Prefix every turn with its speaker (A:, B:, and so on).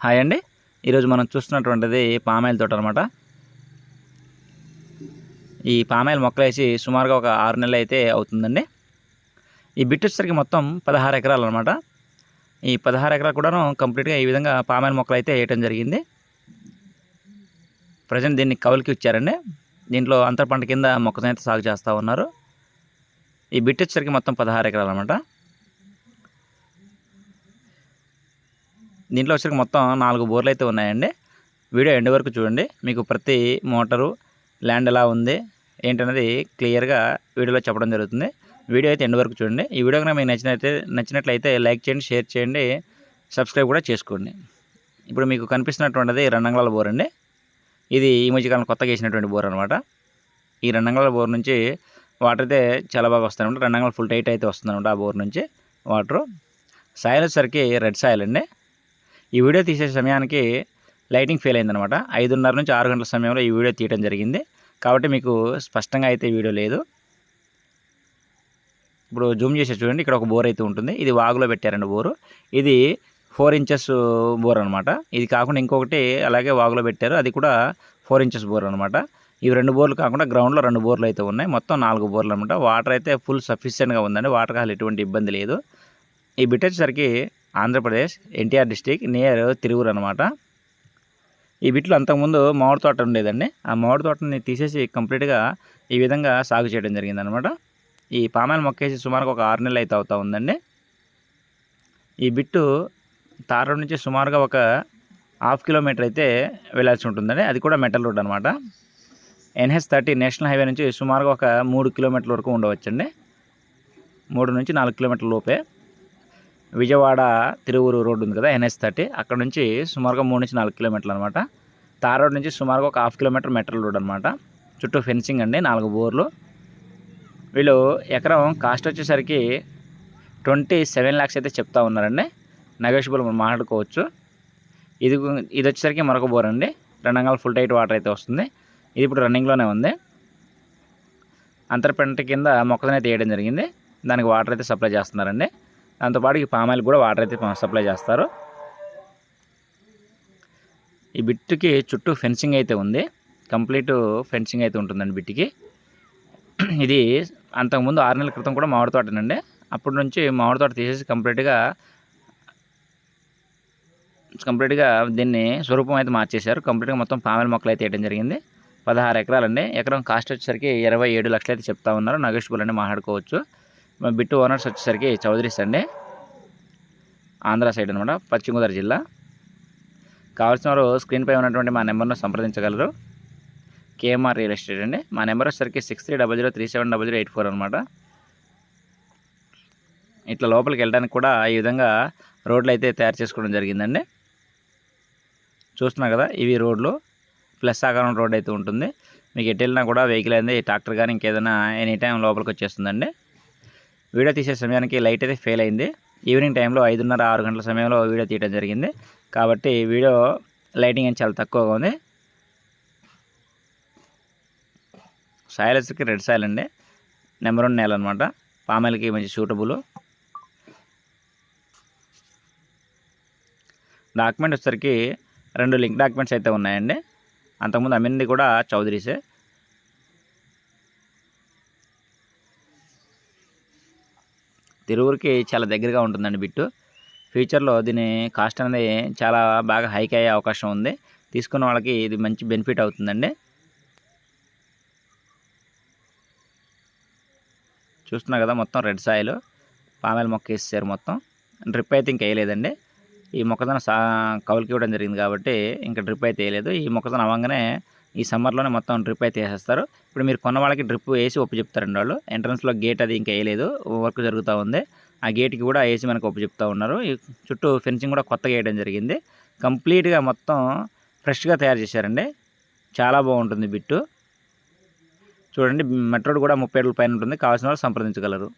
A: Hi అండి. ఈరోజు మనం చూస్తున్నటువంటిది పామాయిల్ తోట అనమాట. ఈ పామాయిల్ మొక్కలేసి సుమారుగా ఒక 6 నెలలు అయితే అవుతుందండి. ఈ బిట్ వచ్చేసరికి మొత్తం 16 ఎకరాలు అనమాట. ఈ 16 ఎకరాలు కూడాను కంప్లీట్గా ఈ విధంగా పామాయిల్ మొక్కలు అయితే వేయటం జరిగింది. ప్రజెంట్ దీన్ని కౌలుకి ఇచ్చారండి. దీంట్లో అంతర పంట కింద మొక్కజొన్న అయితే సాగు చేస్తూ ఉన్నారు. ఈ బిట్ వచ్చేసరికి మొత్తం 16 ఎకరాలు అనమాట. దీంట్లో వచ్చేసరికి మొత్తం 4 బోర్లు అయితే ఉన్నాయండి. వీడియో ఎండ్ వరకు చూడండి. మీకు ప్రతి మోటారు ల్యాండ్ ఎలా ఉంది ఏంటనేది క్లియర్గా వీడియోలో చెప్పడం జరుగుతుంది. వీడియో అయితే ఎండ్ వరకు చూడండి. ఈ వీడియో కనుక మీకు నచ్చినట్లయితే లైక్ చేయండి, షేర్ చేయండి, సబ్స్క్రైబ్ కూడా చేసుకోండి. ఇప్పుడు మీకు కనిపిస్తున్నటువంటిది రెండంగుళాల బోర్ అండి. ఇది ఈ మధ్యకాలం కొత్తగా వేసినటువంటి బోర్ అనమాట. ఈ రెండంగుళాల బోర్ నుంచి వాటర్ అయితే చాలా బాగా వస్తాయన్నమాట. రెండంగుళాలు ఫుల్ టైట్ అయితే వస్తుందన్నమాట ఆ బోర్ నుంచి వాటరు. సాయిల్ వచ్చేసరికి రెడ్ సాయిల్ అండి. ఈ వీడియో తీసే సమయానికి లైటింగ్ ఫెయిల్ అయిందనమాట. 5:30 నుంచి 6 గంటల సమయంలో ఈ వీడియో తీయడం జరిగింది కాబట్టి మీకు స్పష్టంగా అయితే వీడియో లేదు. ఇప్పుడు జూమ్ చేసి చూడండి. ఇక్కడ ఒక బోర్ అయితే ఉంటుంది. ఇది వాగులో పెట్టారండి బోరు. ఇది 4 ఇంచెస్ బోర్ అనమాట. ఇది కాకుండా ఇంకొకటి అలాగే వాగులో పెట్టారు. అది కూడా 4 ఇంచెస్ బోర్ అనమాట. ఇవి 2 బోర్లు కాకుండా గ్రౌండ్లో 2 బోర్లు అయితే ఉన్నాయి. మొత్తం 4 బోర్లు అనమాట. వాటర్ అయితే ఫుల్ సఫిషియెంట్గా ఉందండి. వాటర్ అసలు ఎటువంటి ఇబ్బంది లేదు. ఈ బిట్ వచ్చేసరికి ఆంధ్రప్రదేశ్ ఎన్టీఆర్ డిస్టిక్ నియర్ తిరువురు అనమాట. ఈ బిట్లో అంతకుముందు మామిడి తోట ఉండేదండి. ఆ మామిడి తోటని తీసేసి కంప్లీట్గా ఈ విధంగా సాగు చేయడం జరిగిందనమాట. ఈ పామాయిల్ మొక్కేసి సుమారుగా ఒక 6 నెలలు అయితే అవుతూ ఉందండి. ఈ బిట్టు తార్ రోడ్ నుంచి సుమారుగా ఒక 1/2 కిలోమీటర్ అయితే వెళ్ళాల్సి ఉంటుందండి. అది కూడా మెటల్ రోడ్ అనమాట. NH30 నేషనల్ హైవే నుంచి సుమారుగా ఒక 3 కిలోమీటర్ల వరకు ఉండవచ్చండి. 3 నుంచి 4 కిలోమీటర్ల లోపే. విజయవాడ తిరువురు రోడ్డు ఉంది కదా, NH30, అక్కడ నుంచి సుమారుగా 3 నుంచి 4 కిలోమీటర్లు అనమాట. తార్ రోడ్ నుంచి సుమారుగా ఒక 1/2 కిలోమీటర్ మెటల్ రోడ్ అనమాట. చుట్టూ ఫెన్సింగ్ అండి, 4 బోర్లు. వీళ్ళు ఎకరం కాస్ట్ వచ్చేసరికి 27 lakhs అయితే చెప్తా ఉన్నారండి. నెగోషియబుల్ మనం మాట్లాడుకోవచ్చు. ఇది వచ్చేసరికి మరొక బోర్ అండి. 2 అంగుళాల ఫుల్ టైట్ వాటర్ అయితే వస్తుంది. ఇది ఇప్పుడు రన్నింగ్లోనే ఉంది. అంతర పంట కింద మొక్కజొన్న అయితే వేయడం జరిగింది. దానికి వాటర్ అయితే సప్లై చేస్తున్నారండి. దాంతోపాటు ఈ పామాయిల్ కూడా వాటర్ అయితే సప్లై చేస్తారు. ఈ బిట్టుకి చుట్టూ ఫెన్సింగ్ అయితే ఉంది. కంప్లీట్ ఫెన్సింగ్ అయితే ఉంటుందండి బిట్టుకి. ఇది అంతకుముందు 6 నెలల క్రితం కూడా మామిడి తోటనండి. అప్పటి నుంచి మామిడి తోట తీసేసి కంప్లీట్గా దీన్ని స్వరూపం అయితే మార్చేశారు. కంప్లీట్గా మొత్తం పామాయిల్ మొక్కలు అయితే వేయడం జరిగింది. 16 ఎకరాలండి. ఎకరం కాస్ట్ వచ్చేసరికి 27 లక్షలు అయితే చెప్తా ఉన్నారు. నెగోషియబుల్ అండి, మాట్లాడుకోవచ్చు. బిట్టు ఓనర్స్ వచ్చేసరికి చౌదరీస్ అండి, ఆంధ్ర సైడ్ అనమాట, పశ్చిమ గోదావరి జిల్లా. కావాల్సిన వారు స్క్రీన్పై ఉన్నటువంటి మా నెంబర్ను సంప్రదించగలరు. KMR రియల్ ఎస్టేట్ అండి. మా నెంబర్ వచ్చేసరికి 6300370084 అనమాట. ఇట్లా లోపలికి వెళ్ళడానికి కూడా ఈ విధంగా రోడ్లు అయితే తయారు చేసుకోవడం జరిగిందండి. చూస్తున్నారు కదా, ఇవి రోడ్లు ప్లస్ ఆకారం రోడ్ అయితే ఉంటుంది. మీకు ఎటు వెళ్ళినా కూడా వెహికల్ అనేది ట్రాక్టర్ కానీ ఇంకేదైనా ఎనీ టైం లోపలికి వచ్చేస్తుందండి. వీడియో తీసే సమయానికి లైట్ అయితే ఫెయిల్ అయింది. ఈవినింగ్ టైంలో 5:30-6 గంటల సమయంలో వీడియో తీయడం జరిగింది కాబట్టి వీడియో లైటింగ్ అని చాలా తక్కువగా ఉంది. సాయిల్ వచ్చేసరికి రెడ్ సాయిల్ అండి. నెంబర్ 1 నేల అనమాట. పామాయిల్కి మంచి సూటబుల్. డాక్యుమెంట్ వచ్చేసరికి 2 లింక్ డాక్యుమెంట్స్ అయితే ఉన్నాయండి. అంతకుముందు అమ్మింది కూడా చౌదరీసే. తిరువురికి చాలా దగ్గరగా ఉంటుందండి బిట్టు. ఫ్యూచర్లో దీని కాస్ట్ అనేది చాలా బాగా హైక్ అయ్యే అవకాశం ఉంది. తీసుకున్న వాళ్ళకి ఇది మంచి బెనిఫిట్ అవుతుందండి. చూస్తున్నా కదా, మొత్తం రెడ్ సాయిల్ పామాయిల్ మొక్క వేసేసారు. మొత్తం డ్రిప్ అయితే ఇంకా వేయలేదండి. ఈ మొక్కజొన్న కౌలుకి ఇవ్వడం జరిగింది కాబట్టి ఇంకా డ్రిప్ అయితే వేయలేదు. ఈ మొక్కజొన్న అవ్వగానే ఈ సమ్మర్లోనే మొత్తం డ్రిప్ అయితే వేసేస్తారు. ఇప్పుడు మీరు కొన్న వాళ్ళకి డ్రిప్ వేసి ఒప్పు చెప్తారండి వాళ్ళు. ఎంట్రన్స్లో గేట్ అది ఇంకా వేయలేదు, వర్క్ జరుగుతూ ఉంది. ఆ గేట్కి కూడా వేసి మనకు ఒప్పు చెప్తూ ఉన్నారు. ఈ చుట్టూ ఫెన్సింగ్ కూడా కొత్తగా వేయడం జరిగింది. కంప్లీట్గా మొత్తం ఫ్రెష్గా తయారు చేశారండి. చాలా బాగుంటుంది బిట్టు. చూడండి, మెట్రోడ్ కూడా 30 అడుగుల పైన ఉంటుంది. కావాల్సిన వాళ్ళు సంప్రదించగలరు.